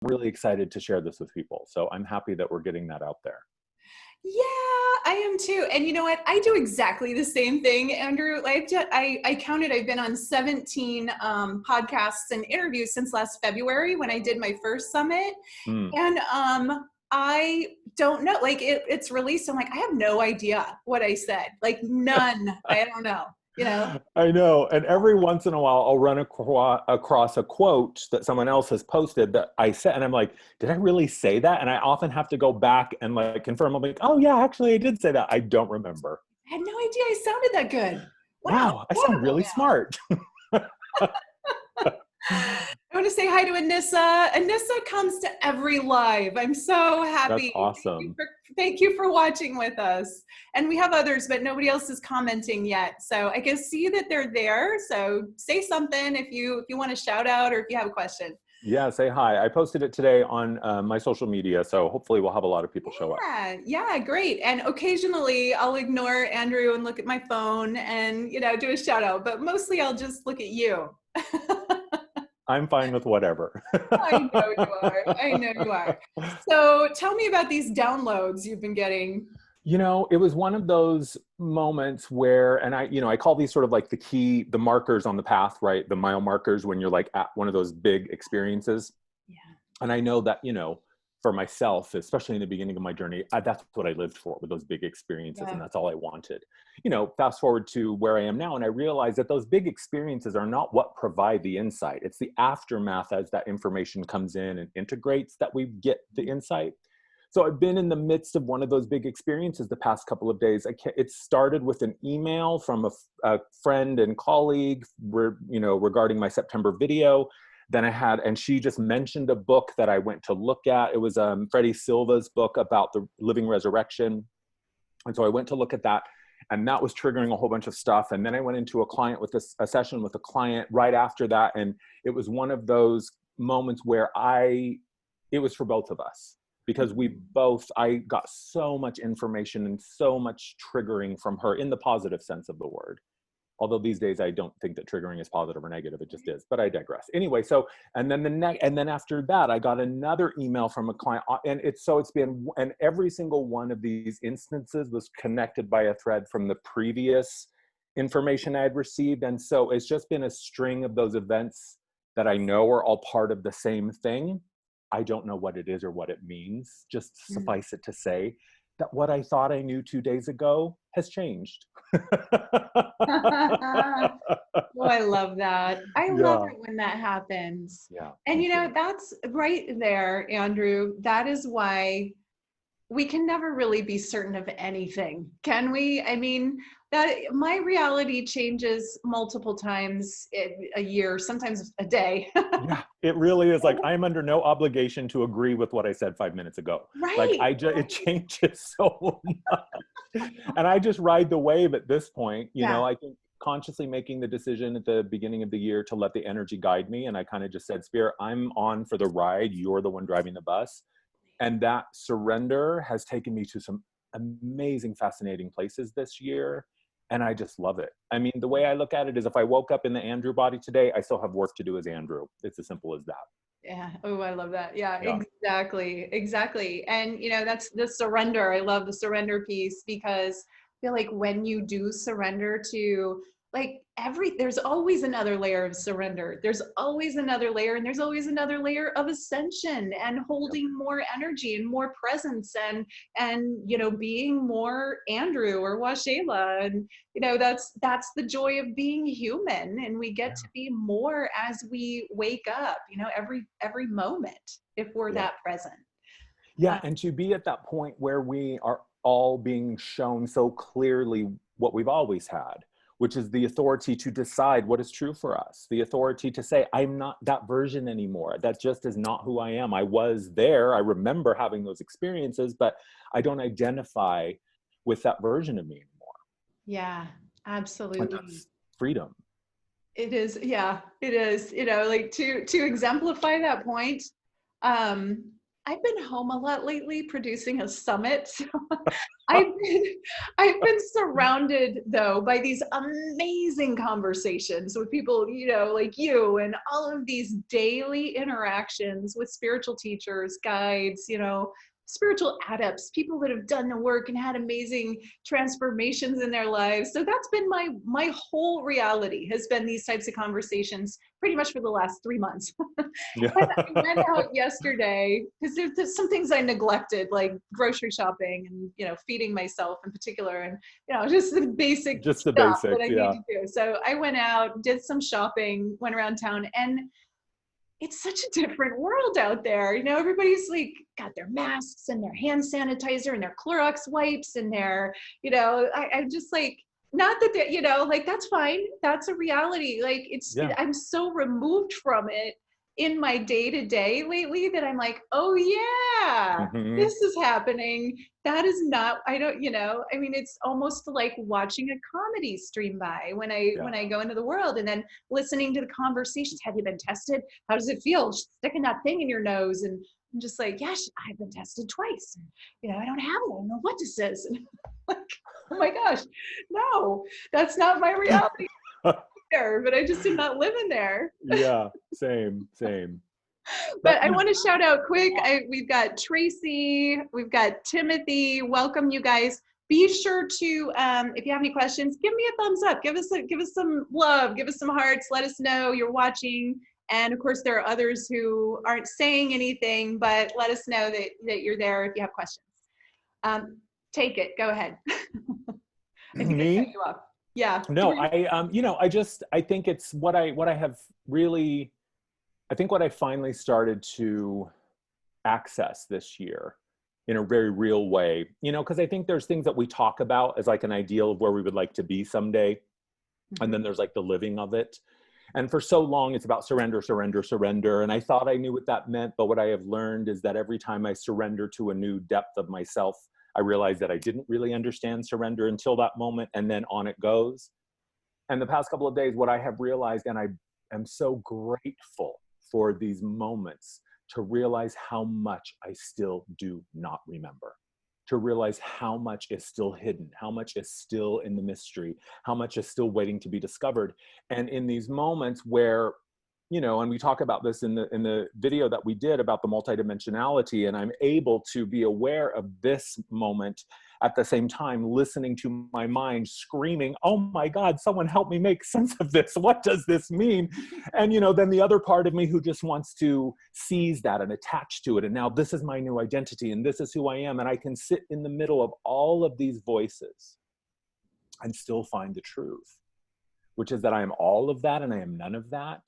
really excited to share this with people. So I'm happy that we're getting that out there. Yeah, I am too. And you know what? I do exactly the same thing, Andrew. I counted, I've been on 17 podcasts and interviews since last February when I did my first summit. Mm. And I don't know, like it's released. I'm like, I have no idea what I said. Like none. I don't know, you know? I know. And every once in a while, I'll run across a quote that someone else has posted that I said, and I'm like, did I really say that? And I often have to go back and like confirm. I'm like, oh yeah, actually I did say that. I don't remember. I had no idea I sounded that good. Wow. Wow, I sound really smart. I want to say hi to Anissa. Anissa comes to every live. I'm so That's happy. awesome. Thank you for watching with us. And we have others, but nobody else is commenting yet. So I can see that they're there. So say something if you want to shout out or if you have a question. Yeah, say hi. I posted it today on my social media, so hopefully we'll have a lot of people show up. Yeah, great. And occasionally I'll ignore Andrew and look at my phone and, do a shout out, but mostly I'll just look at you. I'm fine with whatever. I know you are. I know you are. So tell me about these downloads you've been getting. It was one of those moments where, and I call these sort of like the markers on the path, right? The mile markers when you're like at one of those big experiences. Yeah. And I know that, for myself, especially in the beginning of my journey, that's what I lived for, with those big experiences. Yeah. And that's all I wanted. Fast forward to where I am now, and I realize that those big experiences are not what provide the insight. It's the aftermath as that information comes in and integrates that we get the insight. So I've been in the midst of one of those big experiences the past couple of days. It started with an email from a friend and colleague, regarding my September video. Then and she just mentioned a book that I went to look at. It was Freddie Silva's book about the living resurrection. And so I went to look at that, and that was triggering a whole bunch of stuff. And then I went into a session with a client right after that. And it was one of those moments where it was for both of us, because I got so much information and so much triggering from her in the positive sense of the word. Although these days I don't think that triggering is positive or negative, it just is, but I digress. Anyway, and then after that, I got another email from a client, and and every single one of these instances was connected by a thread from the previous information I had received. And so it's just been a string of those events that I know are all part of the same thing. I don't know what it is or what it means. Just suffice it to say that what I thought I knew 2 days ago has changed. Oh, I love that. I love it when that happens. Yeah. And that's right there, Andrew. That is why we can never really be certain of anything, can we? I mean, that my reality changes multiple times a year, sometimes a day. Yeah, it really is. Like, I'm under no obligation to agree with what I said 5 minutes ago. Right. Like, it changes so much. And I just ride the wave at this point. I think consciously making the decision at the beginning of the year to let the energy guide me. And I kind of just said, Spirit, I'm on for the ride. You're the one driving the bus. And that surrender has taken me to some amazing, fascinating places this year. And I just love it. I mean, the way I look at it is if I woke up in the Andrew body today, I still have work to do as Andrew. It's as simple as that. Yeah. Oh, I love that. Yeah. Exactly. And, that's the surrender. I love the surrender piece, because I feel like when you do surrender to there's always another layer of surrender. There's always another layer, and there's always another layer of ascension and holding more energy and more presence and being more Andrew or Waxela. And, that's the joy of being human. And we get to be more as we wake up, every moment, if we're that present. Yeah. And to be at that point where we are all being shown so clearly what we've always had, which is the authority to decide what is true for us, the authority to say, I'm not that version anymore. That just is not who I am. I was there. I remember having those experiences, but I don't identify with that version of me anymore. Yeah, absolutely. And that's freedom. It is. Yeah, it is. To exemplify that point, I I've been home a lot lately producing a summit. So I've been, I've been surrounded though by these amazing conversations with people, you know, like you, and all of these daily interactions with spiritual teachers, guides, you know, spiritual adepts, people that have done the work and had amazing transformations in their lives. So that's been my whole reality, has been these types of conversations pretty much for the last 3 months. Yeah. And I went out yesterday because there's some things I neglected, like grocery shopping and, you know, feeding myself in particular, and, you know, just the basic Just the stuff that basics. I need Yeah. to do. So I went out, did some shopping, went around town, and it's such a different world out there. You know, everybody's like got their masks and their hand sanitizer and their Clorox wipes and their, you know, I'm just like, not that they're, you know, like that's fine. That's a reality. Like Yeah. I'm so removed from it in my day to day lately that I'm like, oh yeah, Hmm. this is happening. That is not, I don't, you know, I mean, it's almost like watching a comedy stream by Yeah. when I go into the world, and then listening to the conversations. Have you been tested? How does it feel sticking that thing in your nose? And I'm just like, yes, I've been tested twice. And, you know, I don't have it. I don't know what this is. And I'm like, oh my gosh, no, that's not my reality there. But I just am not living there. Yeah. Same. Same. But But I you know, want to shout out quick. We've got Tracy, we've got Timothy. Welcome, you guys. Be sure to, if you have any questions, give me a thumbs up. Give us some love. Give us some hearts. Let us know you're watching. And of course, there are others who aren't saying anything, but let us know that you're there if you have questions. Take it. Go ahead. I think I cut me. you off. Yeah. No, you know, I think it's what I have really, I think what I finally started to access this year in a very real way, you know, because I think there's things that we talk about as like an ideal of where we would like to be someday. And then there's like the living of it. And for so long, it's about surrender, surrender, surrender. And I thought I knew what that meant. But what I have learned is that every time I surrender to a new depth of myself, I realized that I didn't really understand surrender until that moment. And then on it goes. And the past couple of days, what I have realized, and I am so grateful for these moments, to realize how much I still do not remember, to realize how much is still hidden, how much is still in the mystery, how much is still waiting to be discovered. And in these moments where, you know, and we talk about this in the video that we did about the multidimensionality, and I'm able to be aware of this moment at the same time listening to my mind screaming, oh my God, someone help me make sense of this. What does this mean? And, you know, then the other part of me who just wants to seize that and attach to it. And now this is my new identity and this is who I am. And I can sit in the middle of all of these voices and still find the truth, which is that I am all of that and I am none of that.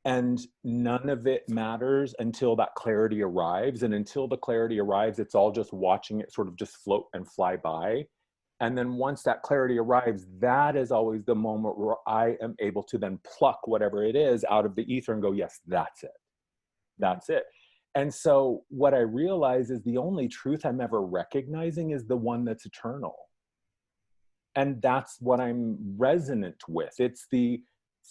And none of it matters until that clarity arrives. And until the clarity arrives, it's all just watching it sort of just float and fly by. And then once that clarity arrives, that is always the moment where I am able to then pluck whatever it is out of the ether and go, yes, that's it. That's it. And so what I realize is the only truth I'm ever recognizing is the one that's eternal. And that's what I'm resonant with. It's the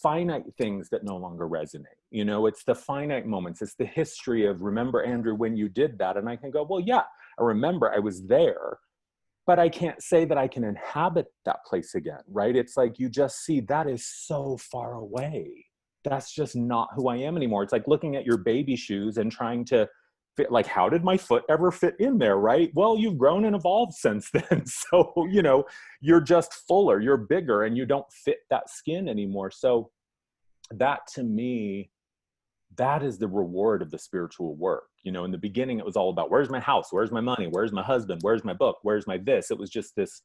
finite things that no longer resonate. You know, it's the finite moments. It's the history of, remember, Andrew, when you did that? And I can go, well, yeah, I remember I was there, but I can't say that I can inhabit that place again, right? It's like you just see that is so far away. That's just not who I am anymore. It's like looking at your baby shoes and trying to fit, like, how did my foot ever fit in there, right? Well, you've grown and evolved since then. So, you know, you're just fuller, you're bigger, and you don't fit that skin anymore. So that, to me, that is the reward of the spiritual work. You know, in the beginning, it was all about, where's my house? Where's my money? Where's my husband? Where's my book? Where's my this? It was just this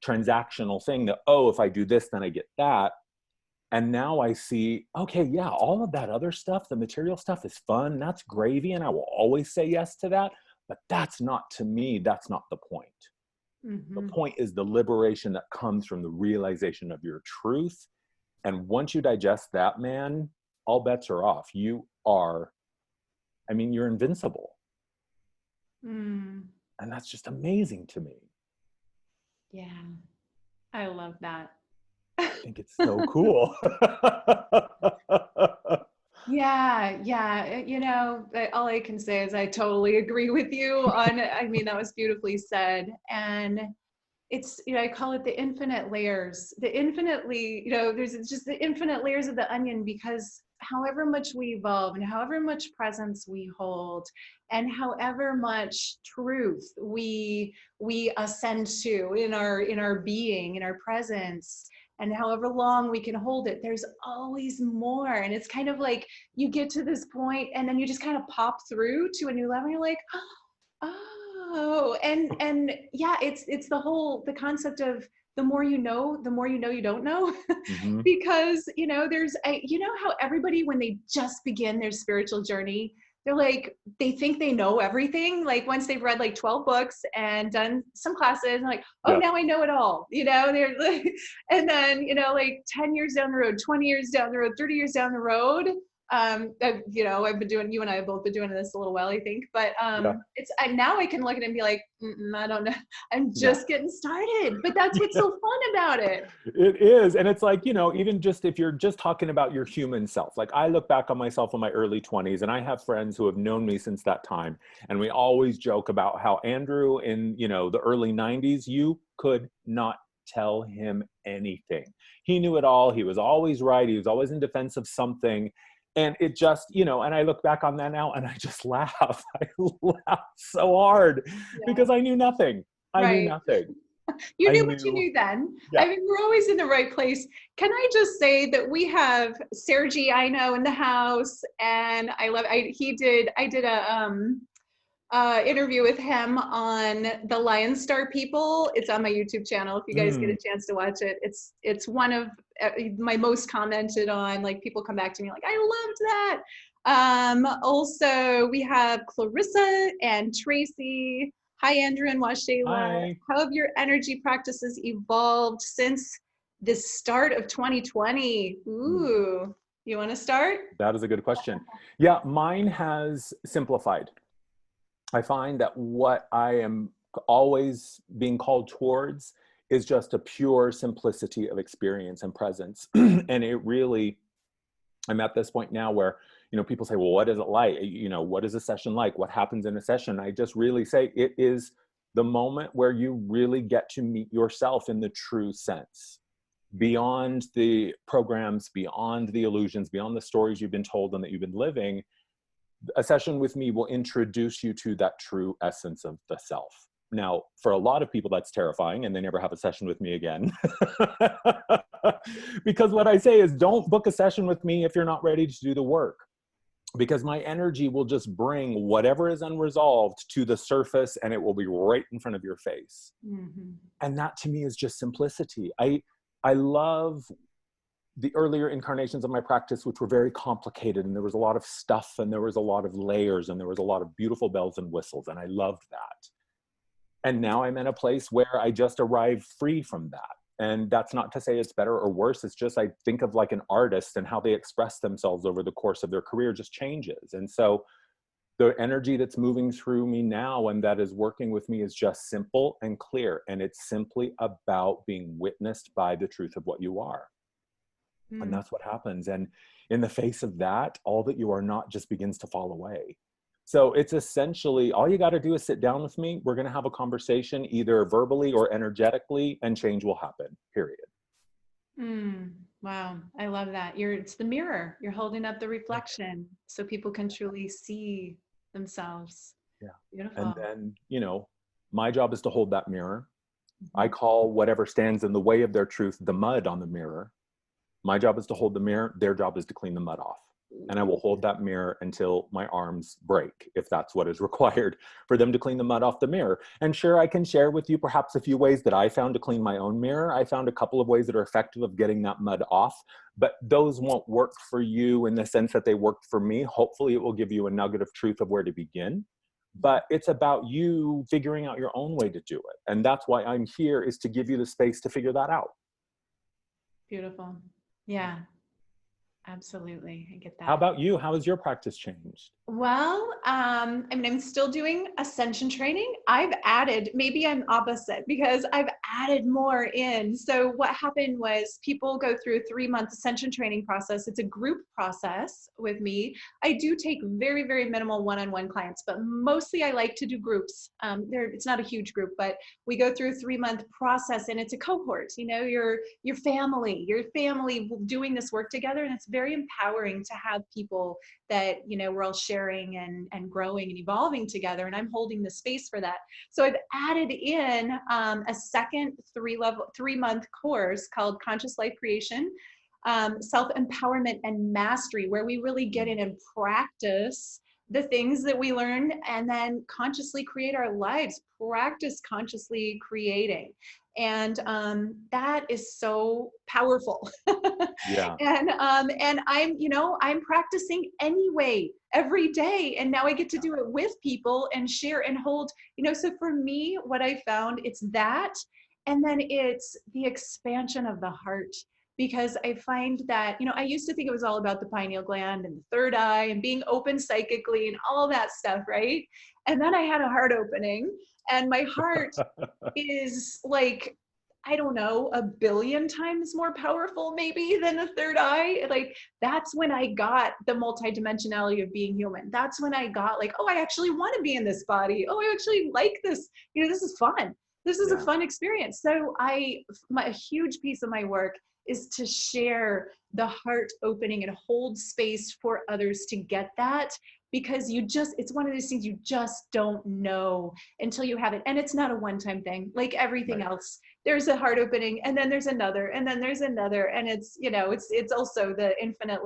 transactional thing that, oh, if I do this, then I get that. And now I see, okay, yeah, all of that other stuff, the material stuff is fun. That's gravy. And I will always say yes to that. But that's not, to me, that's not the point. The point is the liberation that comes from the realization of your truth. And once you digest that, man, all bets are off. You are, I mean, you're invincible. And that's just amazing to me. Yeah, I love that. I think it's so cool. Yeah, yeah. All I can say is I totally agree with you on, I mean, that was beautifully said. And it's, I call it the infinite layers, there's just the infinite layers of the onion, because however much we evolve and however much presence we hold and however much truth we ascend to in our being, in our presence, and however long we can hold it, there's always more. And it's kind of like you get to this point and then you just kind of pop through to a new level. You're like, oh, and yeah, it's the concept of the more you know, you don't know. Hmm. Because how everybody, when they just begin their spiritual journey, they're like, they think they know everything. Like once they've read like 12 books and done some classes, and like, oh, Yeah. now I know it all. They're like, and then like 10 years down the road, 20 years down the road, 30 years down the road, I've been doing, you and I have both been doing this a little while, I think, but Yeah. now I can look at it and be like, I don't know, I'm Yeah. just getting started. But that's what's so fun about it. It is. And it's like, even just if you're just talking about your human self, like I look back on myself in my early 20s, and I have friends who have known me since that time. And we always joke about how Andrew in, the early 90s, you could not tell him anything. He knew it all. He was always right. He was always in defense of something. And it just, and I look back on that now and I just laugh. I laugh so hard Yeah. because I knew nothing. I knew Right. nothing. You I knew what you knew, knew then. yeah. I mean, we're always in the right place. Can I just say that we have Sergi, I know, in the house, and I did a interview with him on the Lion Star people. It's on my YouTube channel if you guys get Mm. a chance to watch it. It's one of my most commented on. Like people come back to me like, I loved that. Also, we have Clarissa and Tracy. Hi, Andrew and Waxela. Hi. How have your energy practices evolved since the start of 2020? Mm. Ooh, you want to start? That is a good question. Yeah, mine has simplified. I find that what I am always being called towards is just a pure simplicity of experience and presence. And it really, I'm at this point now where, people say, well, what is it like? What is a session like? What happens in a session? I just really say it is the moment where you really get to meet yourself in the true sense, beyond the programs, beyond the illusions, beyond the stories you've been told and that you've been living. A session with me will introduce you to that true essence of the self. Now, for a lot of people, that's terrifying, and they never have a session with me again. Because what I say is, don't book a session with me if you're not ready to do the work. Because my energy will just bring whatever is unresolved to the surface, and it will be right in front of your face. Mm-hmm. And that to me is just simplicity. I love the earlier incarnations of my practice, which were very complicated, and there was a lot of stuff, and there was a lot of layers, and there was a lot of beautiful bells and whistles, and I loved that. And now I'm in a place where I just arrive free from that. And that's not to say it's better or worse. It's just, I think of like an artist and how they express themselves over the course of their career just changes. And so the energy that's moving through me now and that is working with me is just simple and clear. And it's simply about being witnessed by the truth of what you are. And that's what happens. And in the face of that, all that you are not just begins to fall away. So it's essentially, all you got to do is sit down with me. We're going to have a conversation either verbally or energetically, and change will happen, period. Wow. I love that. It's the mirror. You're holding up the reflection so people can truly see themselves. Yeah. And Beautiful. then, my job is to hold that mirror. Mm-hmm. I call whatever stands in the way of their truth the mud on the mirror. My job is to hold the mirror. Their job is to clean the mud off. And I will hold that mirror until my arms break, if that's what is required for them to clean the mud off the mirror. And sure, I can share with you perhaps a few ways that I found to clean my own mirror. I found a couple of ways that are effective of getting that mud off, but those won't work for you in the sense that they worked for me. Hopefully it will give you a nugget of truth of where to begin. But it's about you figuring out your own way to do it. And that's why I'm here, is to give you the space to figure that out. Beautiful. Yeah, absolutely. I get that. How about you? How has your practice changed? Well, I mean, I'm still doing ascension training. I've added, maybe I'm opposite, because I've added more in. So what happened was people go through a 3-month ascension training process. It's a group process with me. I do take very, very minimal one-on-one clients, but mostly I like to do groups. It's not a huge group, but we go through a 3-month process, and it's a cohort. You know, your family doing this work together, and it's very empowering to have people that, you know, we're all sharing and growing and evolving together, and I'm holding the space for that. So I've added in a second 3-month course called Conscious Life Creation, Self-Empowerment and Mastery, where we really get in and practice the things that we learn, and then consciously create our lives, practice consciously creating. And that is so powerful. Yeah. And I'm, you know, I'm practicing anyway every day. And now I get to do it with people and share and hold, you know. So for me, what I found, it's that, and then it's the expansion of the heart. Because I find that, you know, I used to think it was all about the pineal gland and the third eye and being open psychically and all that stuff, right? And then I had a heart opening, and my heart is like, I don't know, 1,000,000,000 times more powerful maybe than the third eye. Like, that's when I got the multidimensionality of being human. That's when I got like, oh, I actually want to be in this body. Oh, I actually like this. You know, this is fun. This is a fun experience. So a huge piece of my work is to share the heart opening and hold space for others to get that, because it's one of those things you just don't know until you have it. And it's not a one-time thing, like everything else. There's a heart opening, and then there's another, and then there's another. And it's, you know, it's also the infinite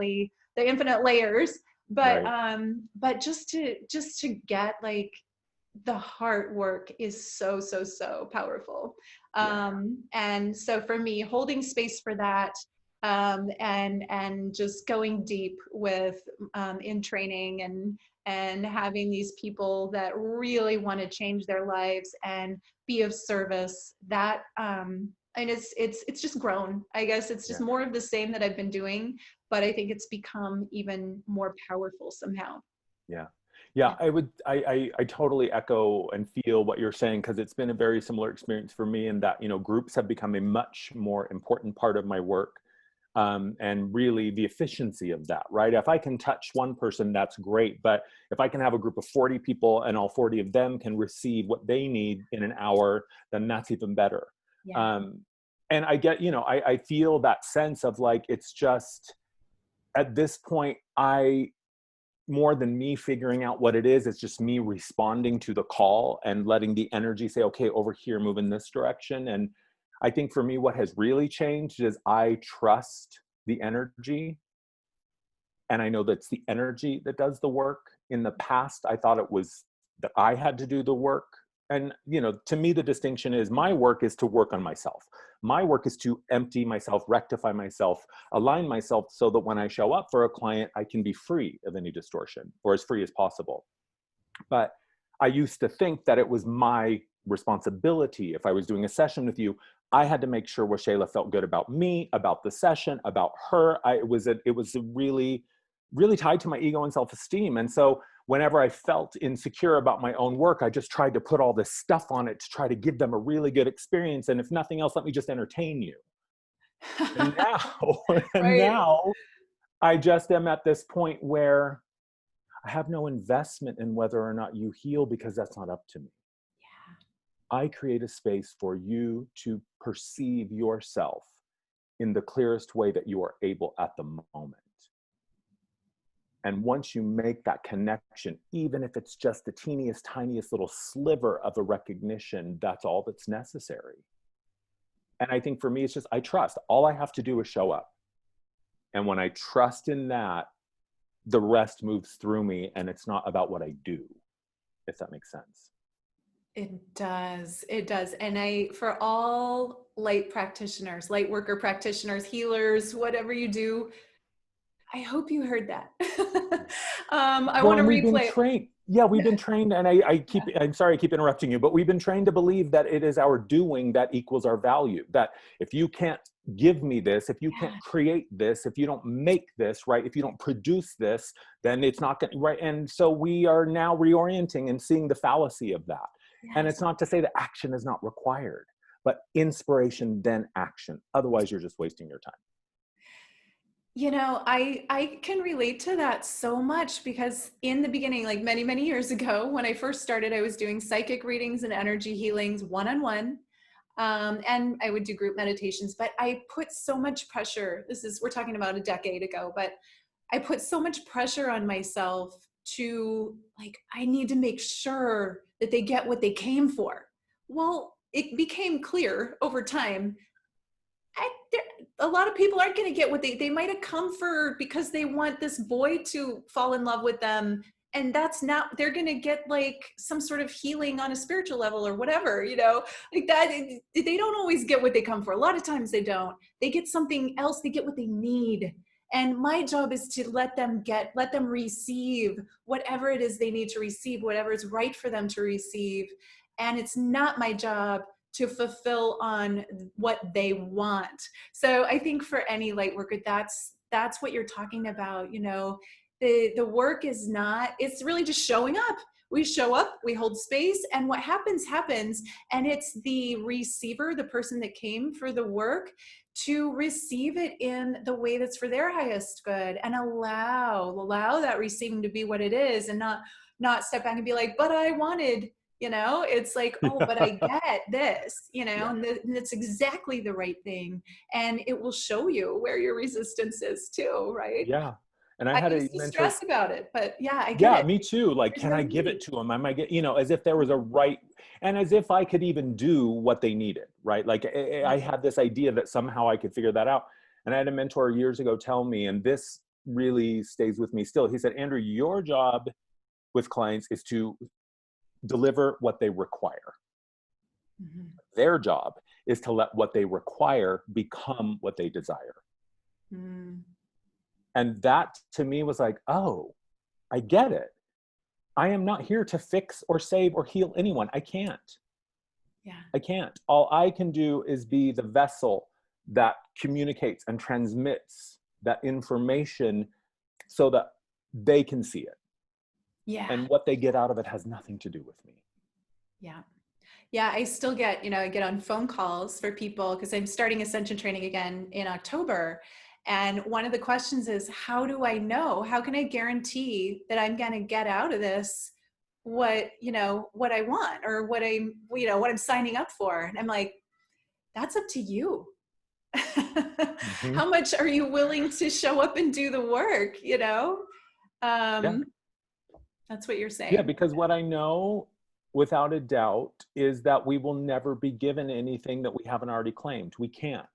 layers. But just to get like, the heart work is so, so, so powerful. And so for me, holding space for that, and just going deep with in training, and having these people that really want to change their lives and be of service, that and it's just grown. I guess it's just more of the same that I've been doing, but I think it's become even more powerful somehow. Yeah, I totally echo and feel what you're saying, because it's been a very similar experience for me, in that, you know, groups have become a much more important part of my work. And really the efficiency of that, right? If I can touch one person, that's great. But if I can have a group of 40 people and all 40 of them can receive what they need in an hour, then that's even better. And I get, you know, I feel that sense of like, it's just, at this point, more than me figuring out what it is, it's just me responding to the call and letting the energy say, okay, over here, move in this direction. And I think for me, what has really changed is I trust the energy. And I know that's the energy that does the work. In the past, I thought it was that I had to do the work. And, you know, to me, the distinction is my work is to work on myself. My work is to empty myself, rectify myself, align myself so that when I show up for a client, I can be free of any distortion, or as free as possible. But I used to think that it was my responsibility. If I was doing a session with you, I had to make sure Waxela felt good about me, about the session, about her. It was really, really tied to my ego and self-esteem. And so whenever I felt insecure about my own work, I just tried to put all this stuff on it to try to give them a really good experience. And if nothing else, let me just entertain you. And now I just am at this point where I have no investment in whether or not you heal, because that's not up to me. I create a space for you to perceive yourself in the clearest way that you are able at the moment. And once you make that connection, even if it's just the teeniest, tiniest little sliver of a recognition, that's all that's necessary. And I think for me, it's just, I trust. All I have to do is show up. And when I trust in that, the rest moves through me, and it's not about what I do, if that makes sense. It does. It does. And for all light practitioners, light worker practitioners, healers, whatever you do, I hope you heard that. I want to replay it. Yeah, we've been trained, and I'm sorry I keep interrupting you, but we've been trained to believe that it is our doing that equals our value. That if you can't give me this, if you can't create this, if you don't make this, right, if you don't produce this, then it's not going to, right? And so we are now reorienting and seeing the fallacy of that. And it's not to say that action is not required, but inspiration, then action. Otherwise, you're just wasting your time. You know, I can relate to that so much because in the beginning, like many, many years ago, when I first started, I was doing psychic readings and energy healings one-on-one. And I would do group meditations, but I put so much pressure. We're talking about a decade ago, but I put so much pressure on myself to like, I need to make sure that they get what they came for. Well, it became clear over time a lot of people aren't going to get what they might have come for because they want this boy to fall in love with them, and that's not, they're going to get like some sort of healing on a spiritual level or whatever, you know, like that. They don't always get what they come for. A lot of times they don't. They get something else. They get what they need. And my job is to let them receive whatever it is they need to receive, whatever is right for them to receive. And it's not my job to fulfill on what they want. So I think for any light worker, that's what you're talking about. You know, the work is not, it's really just showing up. We show up, we hold space, and what happens, happens. And it's the receiver, the person that came for the work, to receive it in the way that's for their highest good, and allow that receiving to be what it is, and not step back and be like, but I wanted, you know, it's like, oh, but I get this, you know, Yeah. and it's exactly the right thing. And it will show you where your resistance is too, right? Yeah. And I I had a used to mentor. stress about it, but yeah, I get Yeah, it. me too. Like, There's can no I give need. it to them? I might get, as if there was a right, and as if I could even do what they needed, right? Like, I had this idea that somehow I could figure that out. And I had a mentor years ago tell me, and this really stays with me still. He said, Andrew, your job with clients is to deliver what they require. Mhm. Their job is to let what they require become what they desire. Mm. And that to me was like, oh, I get it. I am not here to fix or save or heal anyone. I can't. Yeah. I can't. All I can do is be the vessel that communicates and transmits that information so that they can see it. Yeah. And what they get out of it has nothing to do with me. Yeah. Yeah, I still get, I get on phone calls for people because I'm starting ascension training again in October. And one of the questions is, how do I know? How can I guarantee that I'm going to get out of this what, what I want, or what I'm signing up for? And I'm like, that's up to you. Mm-hmm. How much are you willing to show up and do the work, Yeah. Um, that's what you're Yeah, saying. because what I know without a doubt is that we will never be given anything that we haven't already claimed. We can't.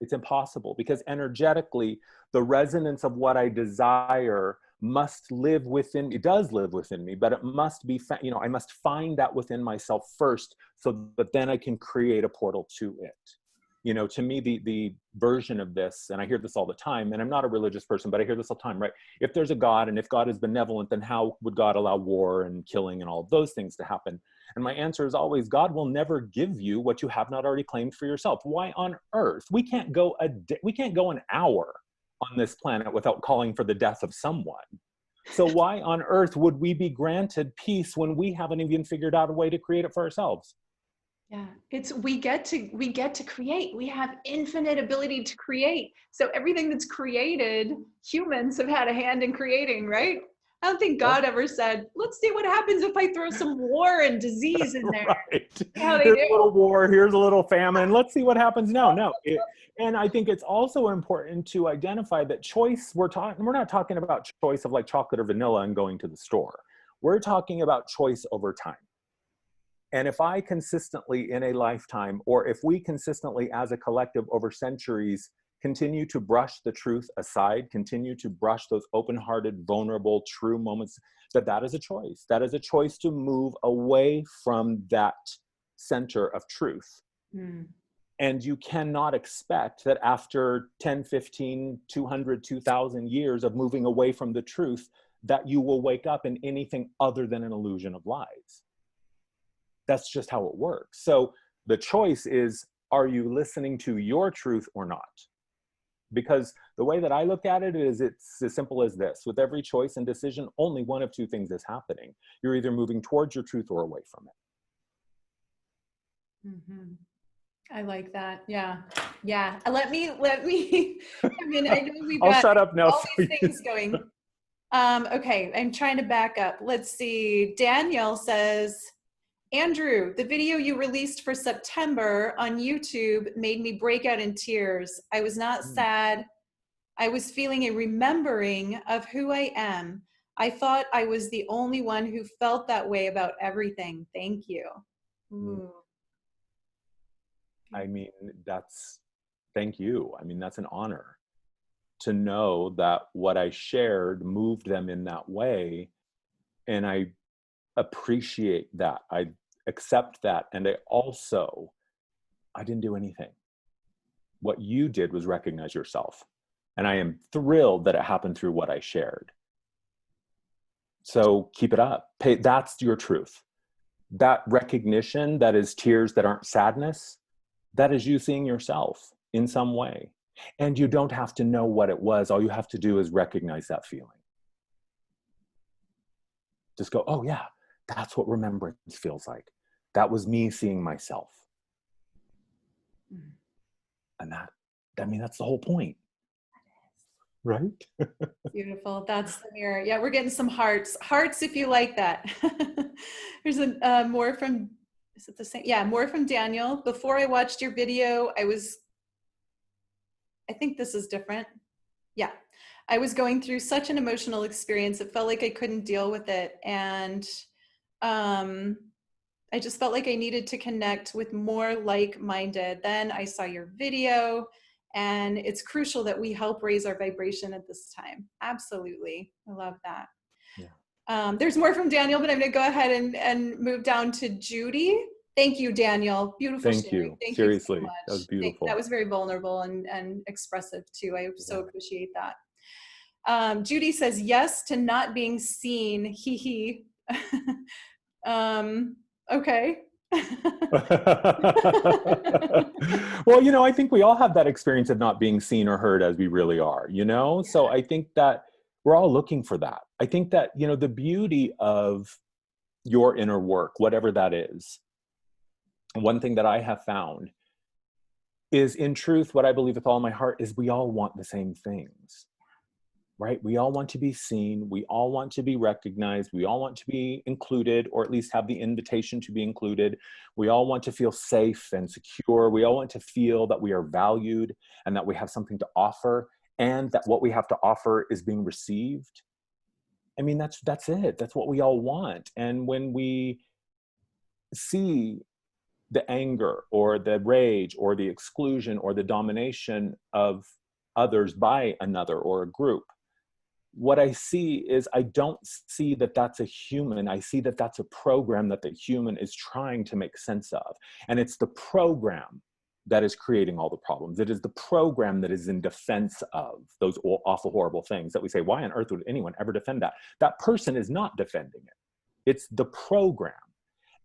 It's impossible, because energetically, the resonance of what I desire must live within, it does live within me, but it must be, I must find that within myself first, so that then I can create a portal to it. To me, the version of this, and I hear this all the time, and I'm not a religious person, but I hear this all the time, right? If there's a God, and if God is benevolent, then how would God allow war and killing and all of those things to happen? And my answer is always, God will never give you what you have not already claimed for yourself. Why on earth? We can't go an hour on this planet without calling for the death of someone. So why on earth would we be granted peace when we haven't even figured out a way to create it for ourselves? Yeah, we get to create. We have infinite ability to create. So everything that's created, humans have had a hand in creating, right? I don't think Yep. God ever said, let's see what happens if I throw some war and disease in there. Right. See how they Here's do. a little war, here's a little famine. Let's see what happens now. No. And I think it's also important to identify that choice, we're not talking about choice of like chocolate or vanilla and going to the store. We're talking about choice over time. And if I consistently in a lifetime, or if we consistently as a collective over centuries continue to brush the truth aside, continue to brush those open-hearted, vulnerable, true moments, that is a choice. That is a choice to move away from that center of truth. Mm. And you cannot expect that after 10, 15, 200, 2,000 years of moving away from the truth, that you will wake up in anything other than an illusion of lies. That's just how it works. So the choice is, are you listening to your truth or not? Because the way that I look at it is, it's as simple as this. With every choice and decision, only one of two things is happening. You're either moving towards your truth or away from it. Mm-hmm. I like that. Yeah. Yeah. Let me, I mean, I know we've I'll got shut up now. all So these you... things going. Okay. I'm trying to back up. Let's see. Danielle says, Andrew, the video you released for September on YouTube made me break out in tears. I was not sad. I was feeling a remembering of who I am. I thought I was the only one who felt that way about everything. Thank you. Ooh. I mean, thank you. I mean, that's an honor to know that what I shared moved them in that way. And I appreciate that. I accept that. And I didn't do anything. What you did was recognize yourself. And I am thrilled that it happened through what I shared. So keep it up. That's your truth. That recognition, that is tears that aren't sadness, that is you seeing yourself in some way. And you don't have to know what it was. All you have to do is recognize that feeling. Just go, oh yeah, that's what remembrance feels like. That was me seeing myself. And that's the whole point. Right? Beautiful. That's the mirror. Yeah, we're getting some hearts. Hearts if you like that. There's more from, is it the same? Yeah, more from Daniel. Before I watched your video, I think this is different. Yeah. I was going through such an emotional experience. It felt like I couldn't deal with it. And I just felt like I needed to connect with more like-minded. Then I saw your video, and it's crucial that we help raise our vibration at this time. Absolutely. I love that. Yeah. There's more from Daniel, but I'm going to go ahead and move down to Judy. Thank you, Daniel. Beautiful Thank sharing. you. Thank you so Seriously, that was much. beautiful. That was very vulnerable and expressive too. I so appreciate that. Judy says yes to not being seen. Hee hee. Okay. Well, I think we all have that experience of not being seen or heard as we really are, So I think that we're all looking for that. I think that, the beauty of your inner work, whatever that is, one thing that I have found is, in truth, what I believe with all my heart is we all want the same things. Right? We all want to be seen. We all want to be recognized. We all want to be included, or at least have the invitation to be included. We all want to feel safe and secure. We all want to feel that we are valued and that we have something to offer, and that what we have to offer is being received. I mean, that's it. That's what we all want. And when we see the anger or the rage or the exclusion or the domination of others by another or a group, what I see is, I don't see that that's a human. I see that that's a program that the human is trying to make sense of. And it's the program that is creating all the problems. It is the program that is in defense of those awful, horrible things that we say, why on earth would anyone ever defend that? That person is not defending it. It's the program.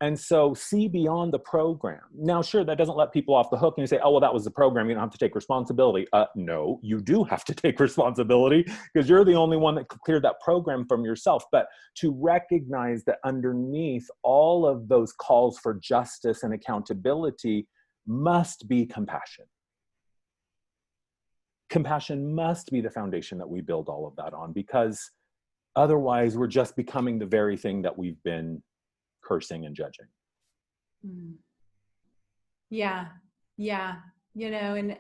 And so see beyond the program. Now, sure, that doesn't let people off the hook and you say, oh, well, that was the program. You don't have to take responsibility. No, you do have to take responsibility, because you're the only one that could clear that program from yourself. But to recognize that underneath all of those calls for justice and accountability must be compassion. Compassion must be the foundation that we build all of that on, because otherwise we're just becoming the very thing that we've been cursing and judging. Yeah.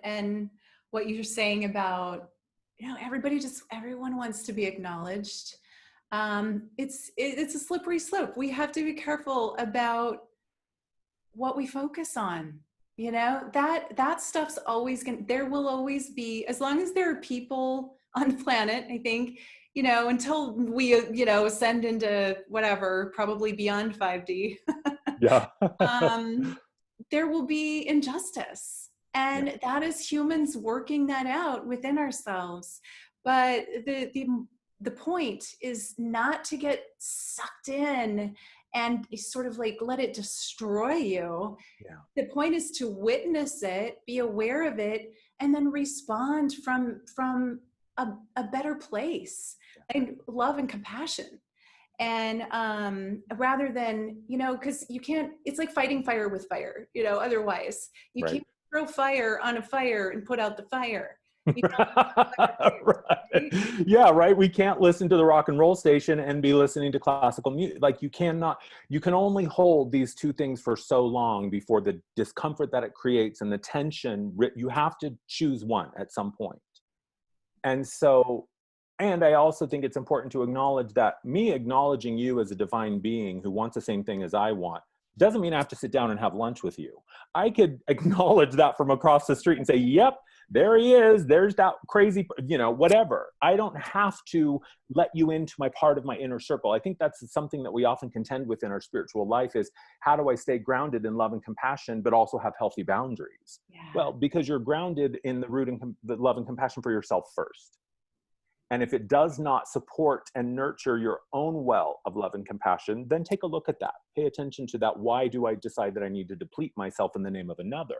And what you're saying about, everyone wants to be acknowledged. It's a slippery slope. We have to be careful about what we focus on. That stuff's always there will always be, as long as there are people on the planet, I think, until we, ascend into whatever, probably beyond 5D. Yeah. There will be injustice. And that is humans working that out within ourselves. But the point is not to get sucked in and sort of like let it destroy you. Yeah. The point is to witness it, be aware of it, and then respond from a better place, and love and compassion. And rather than, because you can't, it's like fighting fire with fire, otherwise you Right. can't throw fire on a fire and put out the fire. You Right. right? Yeah, right. We can't listen to the rock and roll station and be listening to classical music. Like you cannot, you can only hold these two things for so long before the discomfort that it creates and the tension, you have to choose one at some point. And so, and I also think it's important to acknowledge that me acknowledging you as a divine being who wants the same thing as I want doesn't mean I have to sit down and have lunch with you. I could acknowledge that from across the street and say, yep, there he is. There's that crazy, whatever. I don't have to let you into my part of my inner circle. I think that's something that we often contend with in our spiritual life is how do I stay grounded in love and compassion, but also have healthy boundaries? Yeah. Well, because you're grounded in the root and the love and compassion for yourself first. And if it does not support and nurture your own well of love and compassion, then take a look at that. Pay attention to that. Why do I decide that I need to deplete myself in the name of another?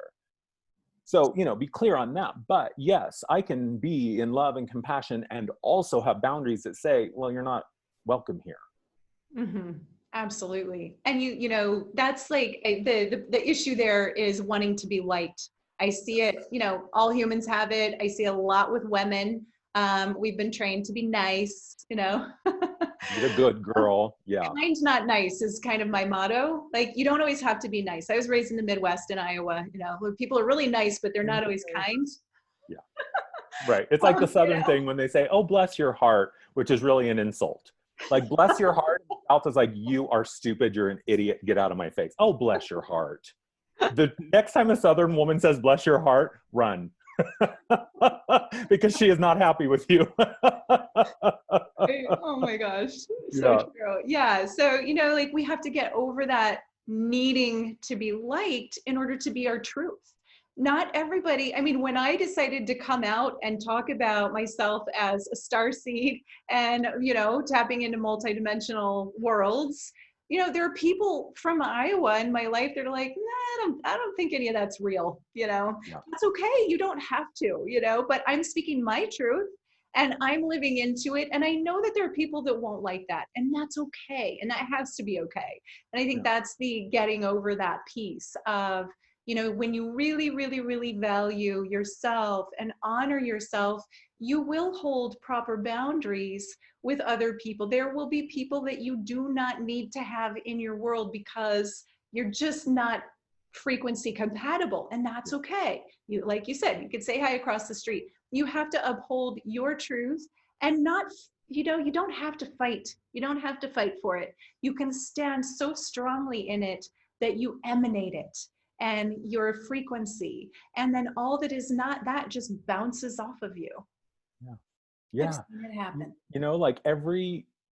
So, be clear on that. But yes, I can be in love and compassion and also have boundaries that say, well, you're not welcome here. Mm-hmm. Absolutely. And that's like the issue there is wanting to be liked. I see it, all humans have it. I see a lot with women. We've been trained to be nice, Be the good girl. Yeah. Kind, not nice is kind of my motto. Like, you don't always have to be nice. I was raised in the Midwest in Iowa, where people are really nice, but they're not always kind. Yeah. Right. It's like the Southern thing when they say, oh, bless your heart, which is really an insult. Like, bless your heart. South is like, you are stupid. You're an idiot. Get out of my face. Oh, bless your heart. The next time a Southern woman says, bless your heart, run. Because she is not happy with you. Oh my gosh. So true. Yeah. So, like we have to get over that needing to be liked in order to be our truth. Not everybody, I mean, when I decided to come out and talk about myself as a starseed and, tapping into multidimensional worlds, there are people from Iowa in my life that are like, nah, I don't think any of that's real. Yeah. That's okay. You don't have to, but I'm speaking my truth and I'm living into it. And I know that there are people that won't like that, and that's okay. And that has to be okay. And I think that's the getting over that piece of, when you really, really, really value yourself and honor yourself, you will hold proper boundaries with other people. There will be people that you do not need to have in your world because you're just not frequency compatible, and that's okay. Like you said, you could say hi across the street. You have to uphold your truth and not, you don't have to fight. You don't have to fight for it. You can stand so strongly in it that you emanate it and your frequency. And then all that is not that just bounces off of you. Yeah. Yeah. I've seen it happen. Like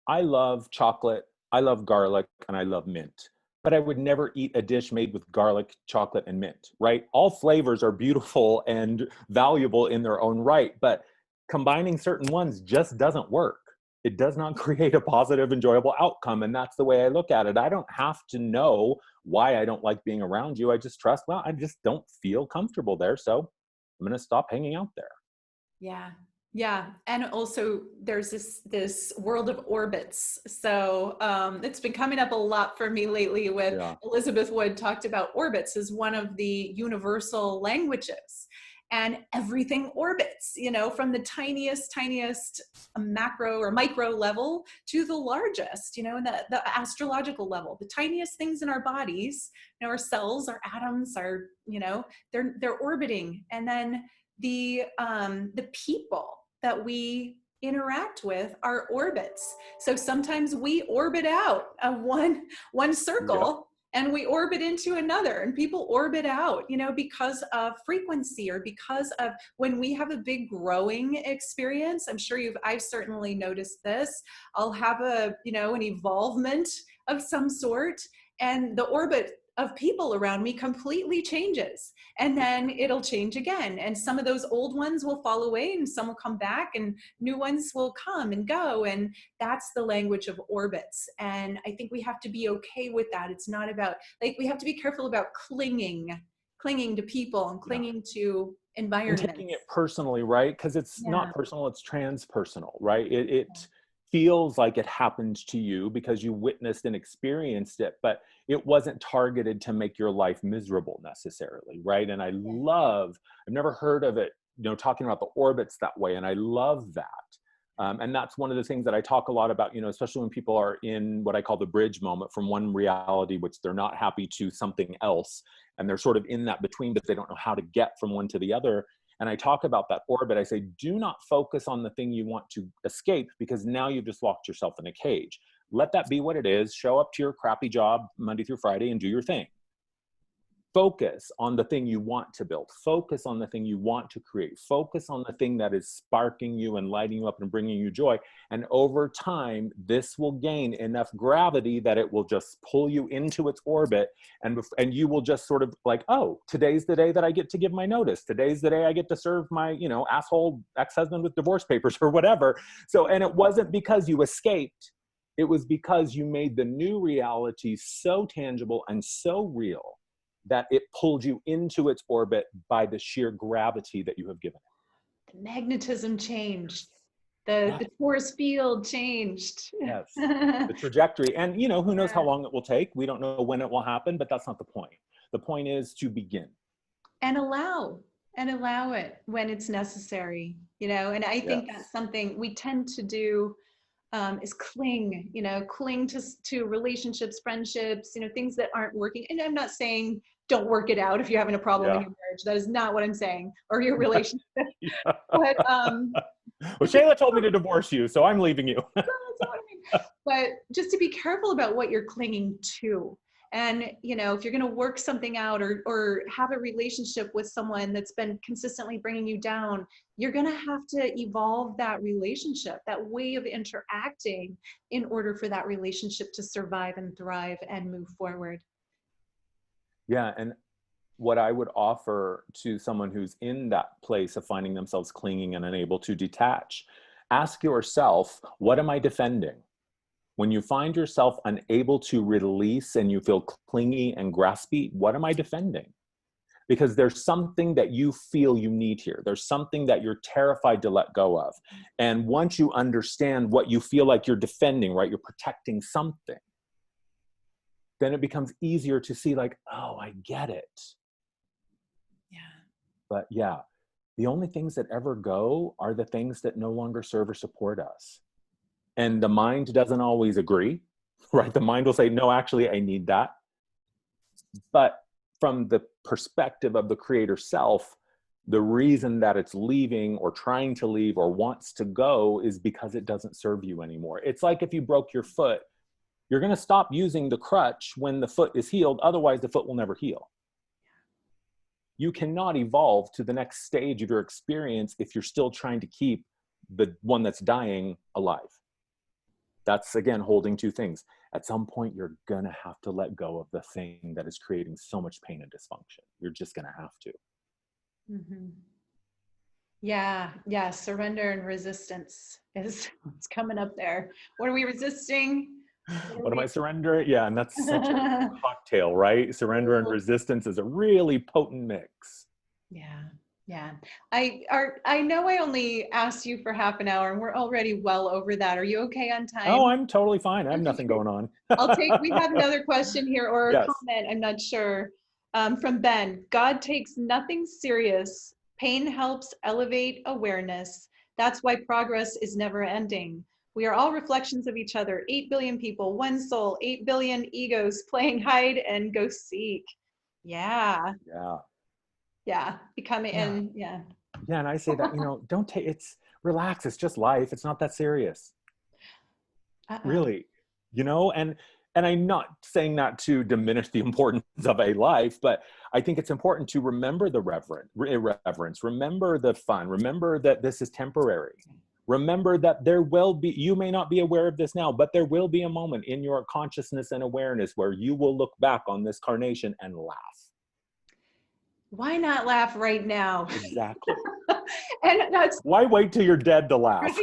I love chocolate, I love garlic, and I love mint. But I would never eat a dish made with garlic, chocolate, and mint, right? All flavors are beautiful and valuable in their own right, but combining certain ones just doesn't work. It does not create a positive, enjoyable outcome. And that's the way I look at it. I don't have to know why I don't like being around you. I just trust, well, I just don't feel comfortable there. So I'm going to stop hanging out there. Yeah. Yeah. And also there's this world of orbits. So it's been coming up a lot for me lately with Elizabeth Wood talked about orbits as one of the universal languages. And everything orbits, from the tiniest macro or micro level to the largest, the astrological level, the tiniest things in our bodies, our cells, our atoms, they're orbiting. And then the people that we interact with are orbits. So sometimes we orbit out of one circle and we orbit into another, and people orbit out, because of frequency or because of when we have a big growing experience. I'm sure I've certainly noticed this. I'll have an evolvement of some sort, and the orbit of people around me completely changes, and then it'll change again, and some of those old ones will fall away and some will come back and new ones will come and go. And that's the language of orbits, and I think we have to be okay with that. It's not about, like, we have to be careful about clinging to people and clinging to environments and taking it personally, right? Because it's not personal, it's transpersonal, right? feels like it happened to you because you witnessed and experienced it, but it wasn't targeted to make your life miserable necessarily, right? And I've never heard of it, talking about the orbits that way, and I love that. And that's one of the things that I talk a lot about, especially when people are in what I call the bridge moment from one reality, which they're not happy, to something else. And they're sort of in that between, but they don't know how to get from one to the other. And I talk about that orbit. I say, do not focus on the thing you want to escape, because now you've just locked yourself in a cage. Let that be what it is. Show up to your crappy job Monday through Friday and do your thing. Focus on the thing you want to build. Focus on the thing you want to create. Focus on the thing that is sparking you and lighting you up and bringing you joy. And over time, this will gain enough gravity that it will just pull you into its orbit. And you will just sort of like, oh, today's the day that I get to give my notice. Today's the day I get to serve my, asshole ex-husband with divorce papers or whatever. So, and it wasn't because you escaped. It was because you made the new reality so tangible and so real that it pulled you into its orbit by the sheer gravity that you have given it. The magnetism changed. The force field changed. Yes, the trajectory. And, who knows how long it will take? We don't know when it will happen, but that's not the point. The point is to begin. And allow it when it's necessary, and I think that's something we tend to do, is cling to relationships, friendships, things that aren't working. And I'm not saying don't work it out if you're having a problem in your marriage. That is not what I'm saying, or your relationship. But well, Shayla told me to divorce you, so I'm leaving you. But just to be careful about what you're clinging to. And, if you're going to work something out or have a relationship with someone that's been consistently bringing you down, you're going to have to evolve that relationship, that way of interacting, in order for that relationship to survive and thrive and move forward. Yeah. And what I would offer to someone who's in that place of finding themselves clinging and unable to detach, ask yourself, what am I defending? When you find yourself unable to release and you feel clingy and graspy, what am I defending? Because there's something that you feel you need here. There's something that you're terrified to let go of. And once you understand what you feel like you're defending, right, you're protecting something, then it becomes easier to see like, oh, I get it. Yeah. But yeah, the only things that ever go are the things that no longer serve or support us. And the mind doesn't always agree, right? The mind will say, no, actually, I need that. But from the perspective of the creator self, the reason that it's leaving or trying to leave or wants to go is because it doesn't serve you anymore. It's like if you broke your foot, you're going to stop using the crutch when the foot is healed. Otherwise, the foot will never heal. You cannot evolve to the next stage of your experience if you're still trying to keep the one that's dying alive. That's, again, holding two things. At some point, you're going to have to let go of the thing that is creating so much pain and dysfunction. You're just going to have to. Mm-hmm. Yeah. Surrender and resistance it's coming up there. What are we resisting? What am I surrendering? Yeah, and that's such a cocktail, right? Surrender and resistance is a really potent mix. Yeah. I know I only asked you for half an hour and we're already well over that. Are you okay on time? Oh, I'm totally fine. I have nothing going on. We have another question here, or a comment, I'm not sure. From Ben, God takes nothing serious. Pain helps elevate awareness. That's why progress is never ending. We are all reflections of each other. 8 billion people, one soul, 8 billion egos playing hide and go seek. Yeah. Becoming, and Yeah, and I say that, don't take, relax. It's just life. It's not that serious. Really, and I'm not saying that to diminish the importance of a life, but I think it's important to remember the irreverence, remember the fun, remember that this is temporary. Remember that you may not be aware of this now, but there will be a moment in your consciousness and awareness where you will look back on this carnation and laugh. Why not laugh right now? Exactly. And why wait till you're dead to laugh? Right.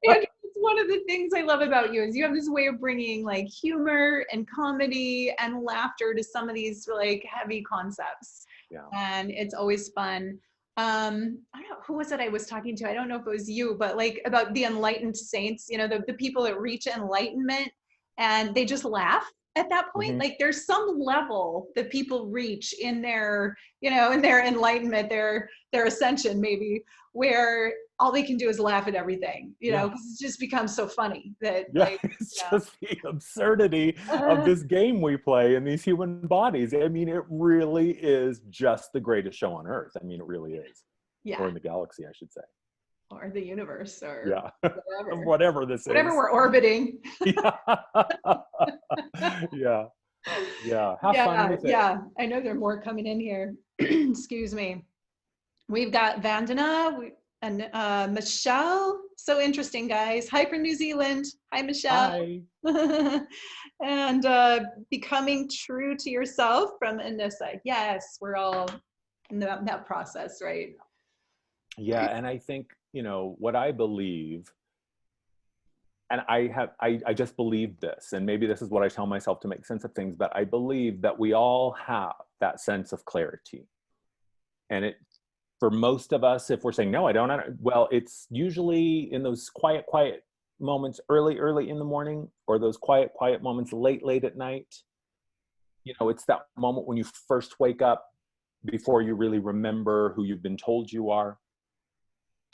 And it's one of the things I love about you is you have this way of bringing like humor and comedy and laughter to some of these like heavy concepts. Yeah. And it's always fun. I don't know, who was it I was talking to? I don't know if it was you, but like about the enlightened saints, you know, the people that reach enlightenment and they just laugh at that point. Mm-hmm. Like there's some level that people reach in their, you know, in their enlightenment, their ascension maybe, where all they can do is laugh at everything, you know, Yeah. because it just becomes so funny that Yeah, like, it's just the absurdity of yeah. this game we play in these human bodies. I mean, it really is just the greatest show on earth. I mean, it really is. Or Yeah. in the galaxy, I should say. Or the universe or Yeah. whatever, Whatever this whatever is. we're orbiting. Yeah. Yeah. Yeah. Have fun Yeah, with it. yeah. I know there are more coming in here. Excuse me. We've got Vandana and Michelle. So interesting, guys. Hi from New Zealand. Hi, Michelle. Hi. And becoming true to yourself from Anissa. Yes, we're all in that process, right? Yeah. And I think, what I believe, and I just believe this, and maybe this is what I tell myself to make sense of things, but I believe that we all have that sense of clarity. And it, for most of us, if we're saying, no, I don't, well, it's usually in those quiet moments, early in the morning, or those quiet moments late at night. It's that moment when you first wake up before you really remember who you've been told you are.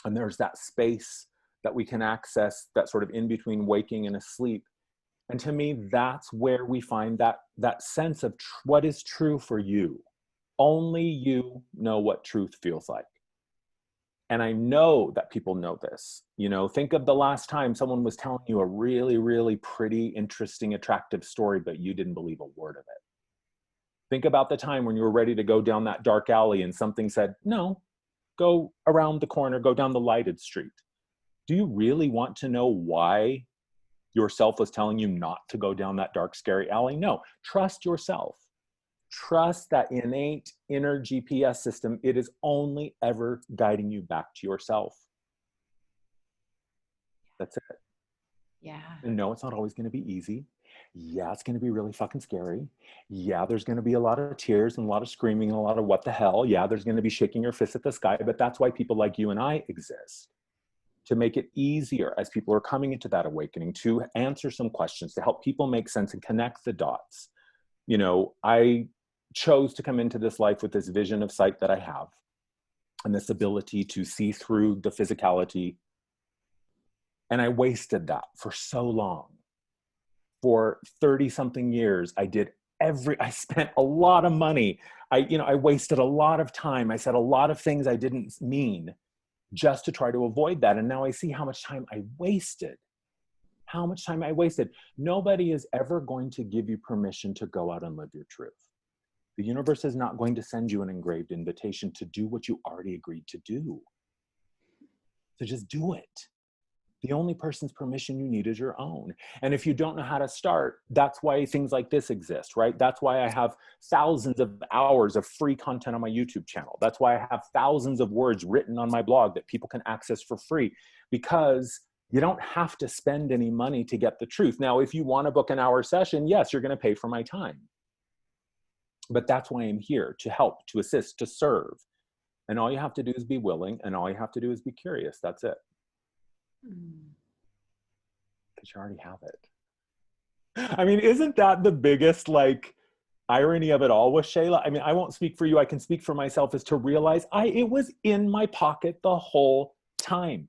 And there's that space that we can access, that sort of in between waking and asleep. And to me, that's where we find that sense of what is true for you. Only you know what truth feels like. And I know that people know this. Think of the last time someone was telling you a really, really pretty, interesting, attractive story, but you didn't believe a word of it. Think about the time when you were ready to go down that dark alley and something said, no, go around the corner, go down the lighted street. Do you really want to know why yourself was telling you not to go down that dark, scary alley? No, trust yourself. Trust that innate inner GPS system. It is only ever guiding you back to yourself. That's it. Yeah. And no, it's not always going to be easy. Yeah, it's going to be really fucking scary. Yeah, there's going to be a lot of tears and a lot of screaming and a lot of what the hell. Yeah, there's going to be shaking your fist at the sky, but that's why people like you and I exist. To make it easier as people are coming into that awakening, to answer some questions, to help people make sense and connect the dots. I chose to come into this life with this vision of sight that I have, and this ability to see through the physicality. And I wasted that for so long. For 30 something years, I spent a lot of money. I wasted a lot of time. I said a lot of things I didn't mean just to try to avoid that. And now I see how much time I wasted. Nobody is ever going to give you permission to go out and live your truth. The universe is not going to send you an engraved invitation to do what you already agreed to do. So just do it. The only person's permission you need is your own. And if you don't know how to start, that's why things like this exist, right? That's why I have thousands of hours of free content on my YouTube channel. That's why I have thousands of words written on my blog that people can access for free, because you don't have to spend any money to get the truth. Now, if you want to book an hour session, yes, you're going to pay for my time. But that's why I'm here, to help, to assist, to serve. And all you have to do is be willing, and all you have to do is be curious. That's it. Because you already have it. I mean, isn't that the biggest irony of it all with Shayla? I mean, I won't speak for you. I can speak for myself, is to realize it was in my pocket the whole time.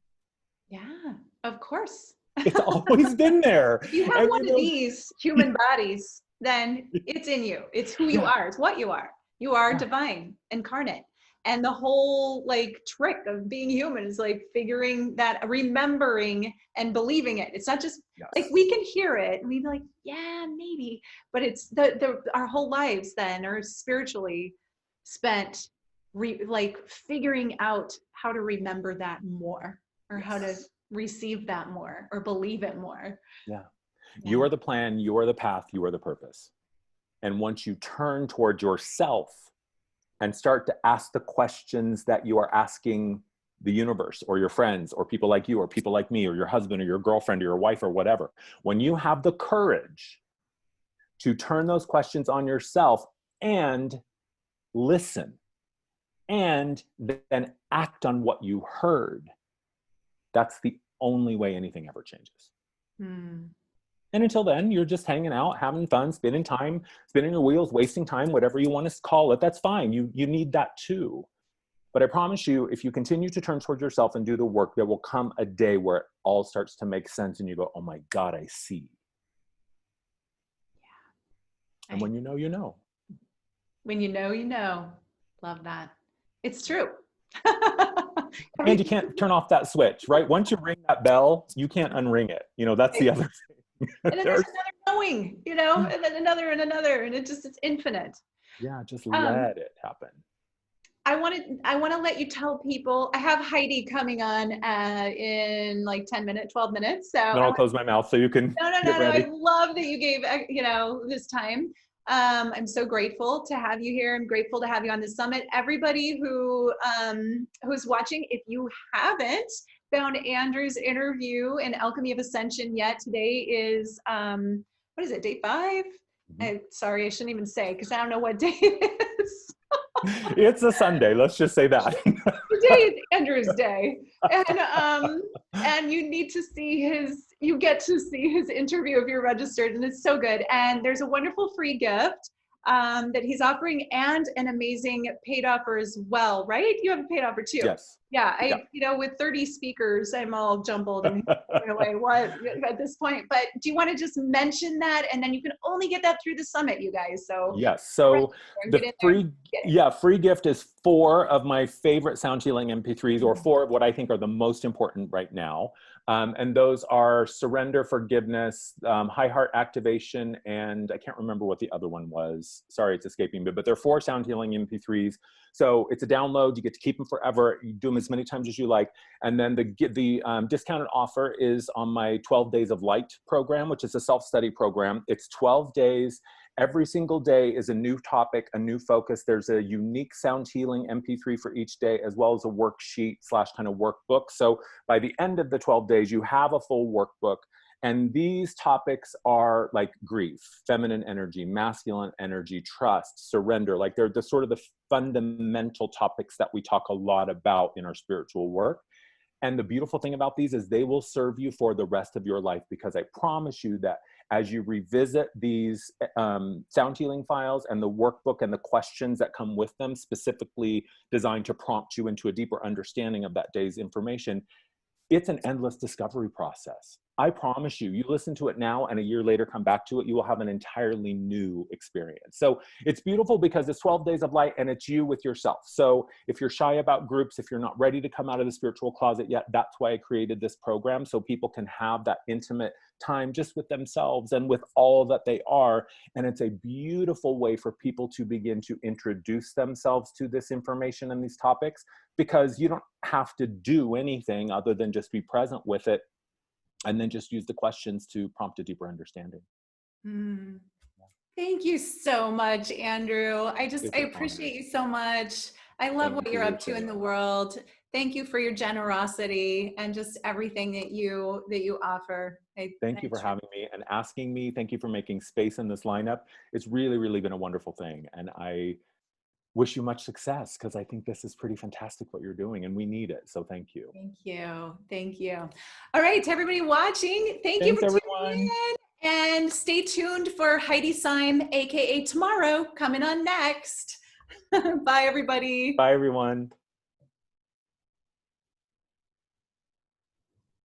Yeah, of course. It's always been there. If you have one of these human bodies, then it's in you. It's who you are. It's what you are. You are divine, incarnate. And the whole trick of being human is figuring that, remembering and believing it. It's not just we can hear it and we'd be like, yeah, maybe, but it's our whole lives then are spiritually spent figuring out how to remember that more, or how to receive that more, or believe it more. Yeah. You are the plan, you are the path, you are the purpose. And once you turn toward yourself and start to ask the questions that you are asking the universe, or your friends, or people like you, or people like me, or your husband, or your girlfriend, or your wife, or whatever, when you have the courage to turn those questions on yourself and listen, and then act on what you heard. That's the only way anything ever changes. Hmm. And until then, you're just hanging out, having fun, spending time, spinning your wheels, wasting time, whatever you want to call it. That's fine. You need that too. But I promise you, if you continue to turn towards yourself and do the work, there will come a day where it all starts to make sense and you go, oh my God, I see. Yeah. And when you know, you know. When you know, you know. Love that. It's true. And you can't turn off that switch, right? Once you ring that bell, you can't unring it. You know, that's the other thing. And then there's another knowing, you know, and then another and another, and it's infinite. Yeah, just let it happen. I want to let you tell people. I have Heidi coming on in like 10 minutes, 12 minutes. So Then I'll close my mouth so you can get no. ready. I love that you gave, you know, this time. I'm so grateful to have you here. I'm grateful to have you on the summit. Everybody who's watching, if you haven't found Andrew's interview in Alchemy of Ascension yet, today is what is it, day 5? Mm-hmm. Sorry, I shouldn't even say because I don't know what day it is. It's a Sunday, let's just say that. Today is Andrew's day, and you need to see you get to see his interview if you're registered, and it's so good. And there's a wonderful free gift that he's offering, and an amazing paid offer as well, right? You have a paid offer too. Yes. Yeah, you know, with 30 speakers, I'm all jumbled and away what at this point. But do you want to just mention that, and then you can only get that through the summit, you guys. So yes. So the free gift is 4 of my favorite sound healing MP3s, or 4 of what I think are the most important right now. And those are surrender, forgiveness, high heart activation, and I can't remember what the other one was. Sorry, it's escaping me, but they're 4 sound healing MP3s. So it's a download. You get to keep them forever. You do them as many times as you like. And then the discounted offer is on my 12 Days of Light program, which is a self-study program. It's 12 days. Every single day is a new topic, a new focus. There's a unique sound healing MP3 for each day, as well as a worksheet / kind of workbook. So by the end of the 12 days, you have a full workbook. And these topics are like grief, feminine energy, masculine energy, trust, surrender. Like they're the sort of the fundamental topics that we talk a lot about in our spiritual work. And the beautiful thing about these is they will serve you for the rest of your life, because I promise you that as you revisit these sound healing files and the workbook and the questions that come with them, specifically designed to prompt you into a deeper understanding of that day's information, it's an endless discovery process. I promise you, you listen to it now and a year later come back to it, you will have an entirely new experience. So it's beautiful because it's 12 days of light and it's you with yourself. So if you're shy about groups, if you're not ready to come out of the spiritual closet yet, that's why I created this program, so people can have that intimate time just with themselves and with all that they are. And it's a beautiful way for people to begin to introduce themselves to this information and these topics, because you don't have to do anything other than just be present with it, and then just use the questions to prompt a deeper understanding. Mm. Thank you so much, Andrew. I appreciate you so much. I love what you're up to in the world. Thank you for your generosity and just everything that you offer. Thank you for having me and asking me. Thank you for making space in this lineup. It's really, really been a wonderful thing. And I wish you much success, because I think this is pretty fantastic what you're doing and we need it. So thank you. Thank you. Thank you. All right, to everybody watching, thanks you for tuning in, and stay tuned for Heidi Syme, aka Tomorrow, coming on next. Bye, everybody. Bye, everyone.